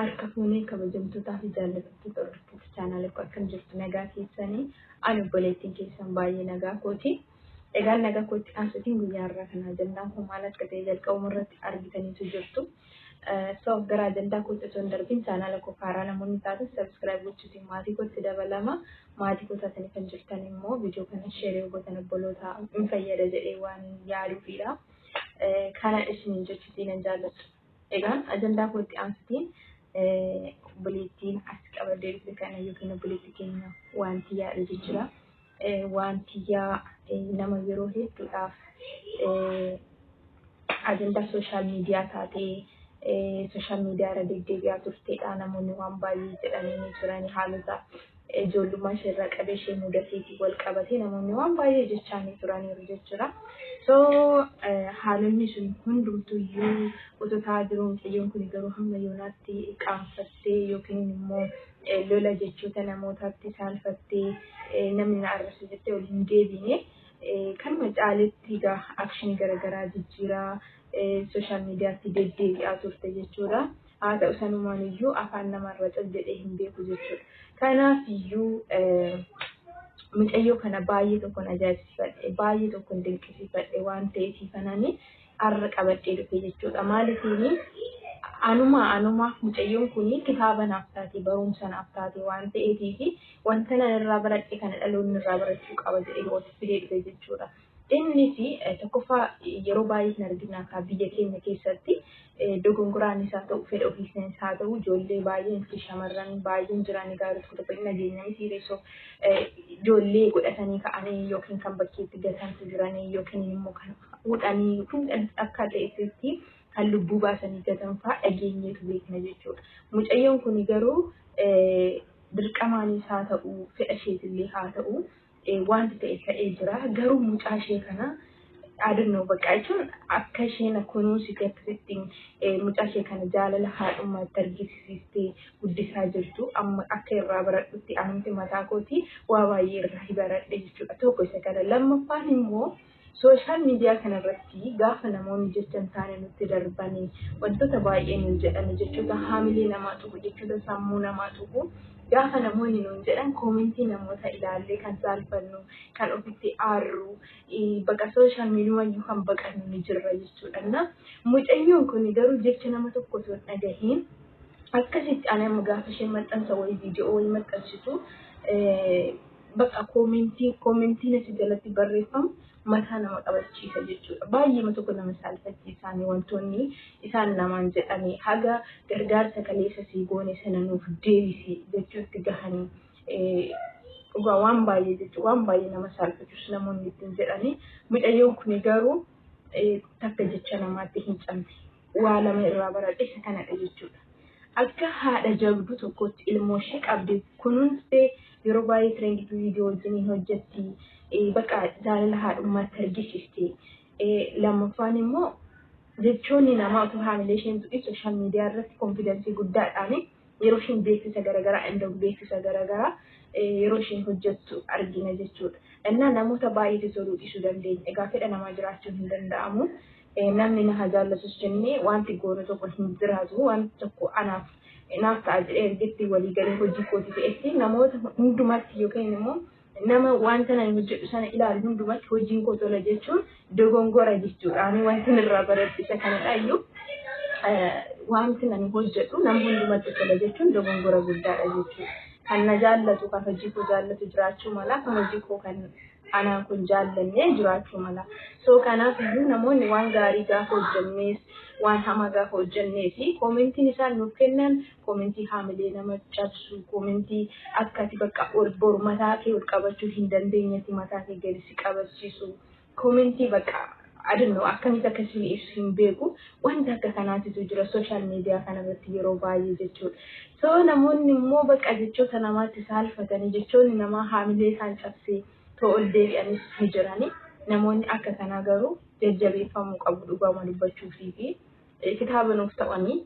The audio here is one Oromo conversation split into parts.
harka fuunee kabajamtootaa fi jaallattoota hordoftoota chaanaalii akkam jirtu nagaa keessanii ani obboleettiin keessan baay'ee nagaa kooti. Egaan nagaa kooti aansutiin guyyaa irraa kana ajandaan kun maal akka ta'e jalqabuma irratti argitaniitu jirtu. So gara ajandaa kooti osoo hin darbiin chaanaala koo haaraa namoonni taatan subscribe gochuutiin maatii kootti dabalama. Maatii koo taatanii kan jirtan immoo viidiyoo kana share gootan obboloota hin fayyada jedhee waan yaaduufidha. Kana isiniin jechuutiin hin jaalladhu. Egaan ajandaa kooti aansutiin obboleettiin as qabadee dhufe kana yookiin obboleettii keenya wanti yaadde jechuudha. Wanti nama yeroo hedduudhaaf ajandaa sooshaal miidiyaa taatee sooshaal miidiyaa irra deddeebi'aa turteedha. Namoonni waan baay'ee jedhanii turanii haalota ijoollummaa isheerraa qabee ishee mudateetii wal qabatee namoonni waan baay'ee jechaanii turaniiru jechuudha. So haalonni sun hundumtuyyuu osoo ta'aa jiru mucayyoon kun garuu hamma yoonaatti qaanfattee yookiin immoo lola jechoota namootaatti saalfattee namni na arrabse jettee ol hin deebine kanuma caaletti akshinii garaagaraa jijjiiraa sooshaal miidiyaatti deddeebi'aa turte jechuudha. Haa ta'u sanumaan iyyuu afaan namarra cal jedhee hin beeku jechuudha. Kanaaf iyyuu mucayyoo kana baay'ee tokkoon ajaa'ibsiifadhe baay'ee tokkoon dinqisiifadhe waan ta'eef kanani har'a qabadhee dhufe jechuudha. Maaliifini anuma mucayyoon kun kitaaba naaf taate barumsa naaf taate waan ta'eef wanta nan irraa baradhe kana dhaloonni irraa barachuu qaba jedhee walitti fidee dhufe jechuudha. Innis tokkoffaa yeroo baay'ee hin argina akka biyya keenya keessatti dogongoraan isaa ta'u fedha ofiisaan isaa ta'u ijoollee baay'een fi shamarran baay'een jiran gaarii tokko tokko nageenya mitiireessoo ijoollee godhatanii ka'anii yookiin kan bakkeetti gatantu jiranii yookiin immoo kan fuudhanii akka ta'etti kan lubbuu baasanii gatan fa'aa dhageenyeetu beekna jechuudha. Mucayyoon kun garuu dirqamaan isaa ta'u fedha isheetillee haa ta'u wanti ta'e ta'ee jira. Garuu mucaa ishee kana aadannoo bakka jechuun akka isheen kunuunsite akkasitti mucaa ishee kana jaalala haadhummaatti argisiistee guddisaa jirtu amma akka irraa baradhutti anumti mataa kooti waa baay'ee irraa baradhe jechuudha. Tokko isa kana lammaffaan immoo sooshaal miidiyaa kanarratti gaafa namoonni jecha hin taane nutti darbanii wantoota baay'ee nuun jedhan jechuudha. Haamilee namaa tuqu jechuudha, sammuu namaa tuqu. Gaafa namoonni nuun jedhan koomentii namoota ilaallee kan saalfannu kan ofitti aarru bakka sooshaal miidiyaa kan baqannu ni jirra jechuudha. Mucayyoon kun garuu jecha nama tokko osoo hin dhagahiin akkasitti ani amma gaafa isheen maxxansa wayii viidiyoo wayii maxxansitu bakka koomentiin asii jalatti barreeffamu mataa nama qabachiisa jechuudha. Baay'ee tokko nama saalfachiisaanii wantoonni isaan namaan jedhanii haga gargaarsa kaleessa sii goone sana nuuf deebisi jechuutti gahanii dhugaa waan baay'ee jechuudha. Waan baay'ee nama saalfachiisus namoonni ittiin jedhanii mucayyoon kun garuu takka jecha namaatti hin cabne waa lama irraa baradhe isa kanadha jechuudha. Akka haadha jabdu tokkotti ilmoo ishee qabdi kunuunsitee yeroo baay'ee trendii viidiyoo wajjin hojjetti. Bakka jaalala haadhummaatti argisiiste. Lammaffaan immoo jechoonni namaa otoo haamilee isheen tuqi sooshaal miidiyaa irratti konfidensii guddaadhaan yeroo isheen beeksisa garaagaraa indahu beeksisa garaagaraa yeroo isheen hojjettu argina jechuudha. Innaa namoota baay'eetu toluu dhiisuu dandeenya. Egaa fedha namaa jiraachuun hin danda'amu. Namni na jaallatus jennee wanti goone tokko hin jiraatu wanti tokko naaf ta'a jedhee ergetti walii galee hojii kooti ta'etti namoota hundumatti yookiin immoo nama wanta nan hojjedhu sana ilaalu hundumatti hojiin koo tola jechuun dogongora jechuudha. Ani wanti irraa baradhisa kanadha iyyuu wanti nan hojjedhu nama hundumatti tola jechuun dogongora guddaadha jechuudha. Kan na jaallatu kan hojii koo jaallatu jiraachuu mala kan hojii koo kan anaan kun jaallannee jiraachuu mala. So kanaaf iyyuu namoonni waan gaarii gaafa hojjennees waan hamaa gaafa hojjennee fi koomentiin isaan nuuf kennan koomentii haamilee nama cabsu koomentii akkati bakka boru mataa kee ol qabachuu hin dandeenyetti mataa kee gadi si qabachiisu koomentii bakka adunnoo akkamitti akkasii ibsu hin beeku wanta akka kanaatitu jira sooshaal miidiyaa kanarratti yeroo baay'ee jechuudha. So namoonni immoo bakka jechoota namaatti saalfatanii jechoonni namaa haamilee isaan cabsee ol deebi'anis ni jirani. Namoonni akka kanaa garuu jajjabeeffamuu qabu dhugaama dubbachuufii fi kitaaba nuuf ta'anii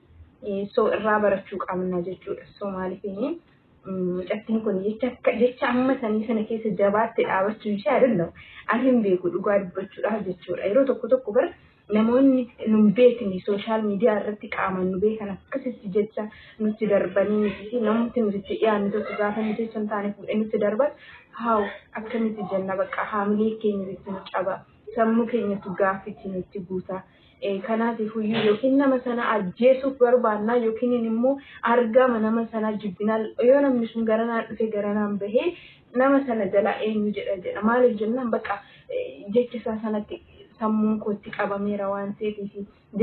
so irraa barachuu qabna jechuudha. So maaliifini mucattiin kun jecha amma sanii sana keessa jabaatti dhaabachuu ishee adunnoo ani hin beeku dhugaa dubbachuudhaaf jechuudha. Yeroo tokko bara namoonni nun beekni social media irratti qaaman nu beekan akkasitti jecha nutti darbanii miti namni nuti dhiyaanni tokko gaafa nuti sun taane fuudhee nutti darban haa akkamitti jenna bakka haamilee keenya itti nu caba sammuu keenyatu gaaffitti nutti guuta. Kanaaf iyyuu yookiin nama sana ajjeesuuf barbaannaa yookiin immoo argama nama sana jibbinal yoo namni sun garanaan dhufe garanaan bahee nama sana jala eenyu jedha maaliif jennaan bakka jechisaa sanatti sammuun kootti qabameera waan ta'eef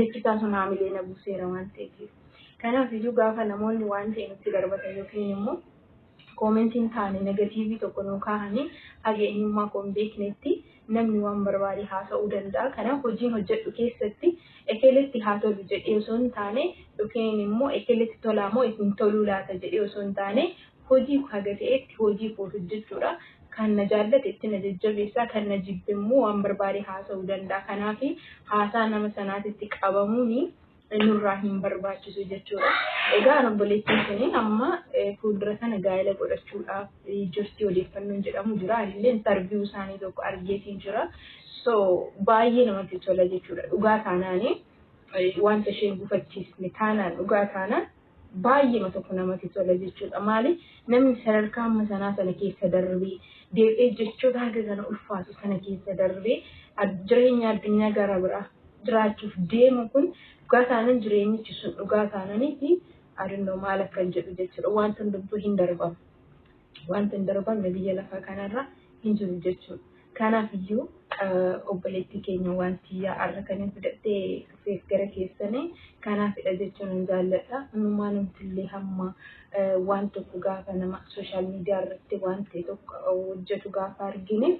jechisaa sun haamilee na buuseera waan ta'eef. Kanaaf iyyuu gaafa namoonni waan ta'e nutti darbatan yookiin immoo koomentiin taane negatiivii tokko nu kaa'anii hagee eenyummaa koon beeknetti namni waan barbaade haasa'uu danda'a. Kanaaf hojiin hojjedhu keessatti ekeletti haa tolu jedhee osoo hin taane yookiin immoo ekeletti tolaa moo hin toluu laata jedhee osoo hin taane hojii haga ta'etti hojii koo hojjechuudha. Kan na jaallate itti na jajjabeessaa kan na jibbe immoo waan barbaade haasa'uu danda'a. Kanaaf haasaa nama sanaatitti qabamuuni nurraa hin barbaachisu jechuudha. Egaa obboleettiin kun amma fuuldura sana gaa'ela godhachuudhaaf jirti odeeffannoon jedhamu jira. Illee interview isaanii tokko argeetiin jira. So baay'ee namatti tola jechuudha. Dhugaa taanaani wanta isheen gufachiisne taanaan dhugaa taanaan baay'ee tokko namatti tola jechuudha. Maali namni sadarkaa amma sanaa sana keessa darbee deebi'ee jechoota haga sana ulfaatu sana keessa darbee jireenya addunyaa gara biraa jiraachuuf deemu kun dhugaa taanaan jireenyichi sun dhugaa taanaanii fi adunyaa maal akka jedhu jechuudha. Wanta hundumtuu hin darbamu. Wanta hin darbamne biyya lafaa kanarra hin jiru jechuudha. Kanaaf iyyuu obboleettii keenya wanti har'a kan fudhattee dhufeef gara keessanii kanaafidha jechuun hin jaalladha. Uumaa namtillee hamma waan tokko gaafa nama social media irratti waan ta'e tokko hojjetu gaafa argine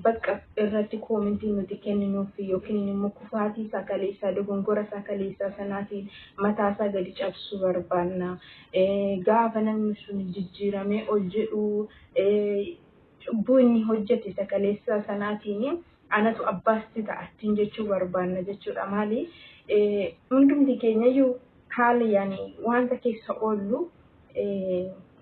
bakka irratti koomentii nuti kenninuuf yookiin immoo kufaatii sakaleessaa dogongora sakaleessaa sanaatiin mataasaa gadi cabsuu barbaanna. Gaafa namni sun jijjiiramee ol jedhu bunni hojjete sakaleessaa sanaatiin anatu abbaasti ta'attiin jechuu barbaanna jechuudha. Maali hundumti keenyayyuu haala yaani wanta keessa oollu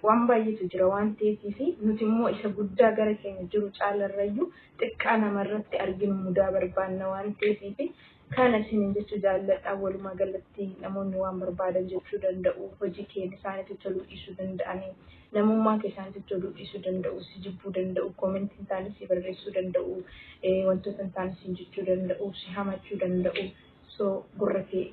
waan baay'eetu jira waan ta'eef nuti immoo isa guddaa gara keenya jiru caalarrayyuu xiqqaa namarratti arginu mudaa barbaanna waan ta'eef kana isin jechuu jaalladha. Walumaa galatti namoonni waan barbaadan jechuu danda'u hojii keenya isaaniitti toluu dhiisuu danda'anii namummaa keessaanitti toluu dhiisuu danda'u si jibbuu danda'u koomentiin isaanii si barreessuu danda'u wantoota isaanii jechuu danda'u si hamachuu danda'u. So gurra kee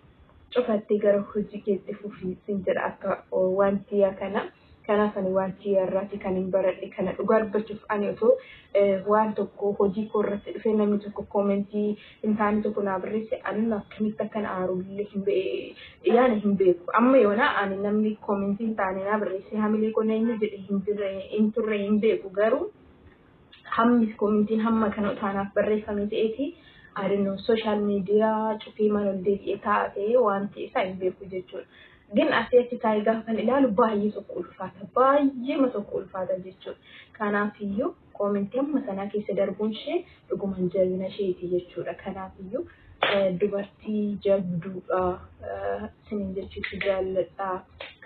cufattee gara hojii keetti fufii sin jedha akka wanti kana. Kanaaf ani wanti irratti kan hin baradhe kana dhugaa dubbachuuf ani otoo waan tokko hojii koo irratti dhufee namni tokko koomentii hin taane tokko naa barreesse ani akkamitti akkan aarullee hin beeku. Amma yoona ani namni koomentii hin taane naa barreesse hamilee koo eenyu jedhe hin turre hin beeku garuu hammi koomentiin hamma kana taanaaf barreeffame ta'eeti adunyaa social media cufee mana ol deebi'ee taa'ee waan ta'e isaa hin beeku jechuudha. Gin asirratti taa'ee gaafa ilaalu baay'ee tokko ulfaata jechuudha. Kanaaf iyyuu koomentii amma sanaa keessa darbuun ishee dhuguman jabina isheeti jechuudha. Kanaaf iyyuu dubartii jabduudha sinin jechuutti jaalladha.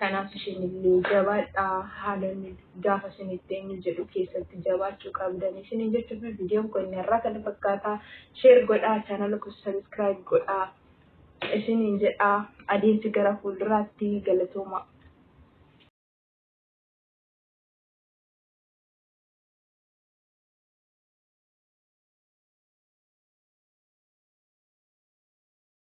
Kanaaf isheen illee jabaadha haalonni gaafa isinitti eenyu jedhu keessatti jabaachuu qabdan sinin jechuuf viidiyoon kun irraa kan fakkaata. Share godhaa chaanala koo subscribe godhaa. Isiniin jedhaa adeemsi gara fuulduraatti galatooma.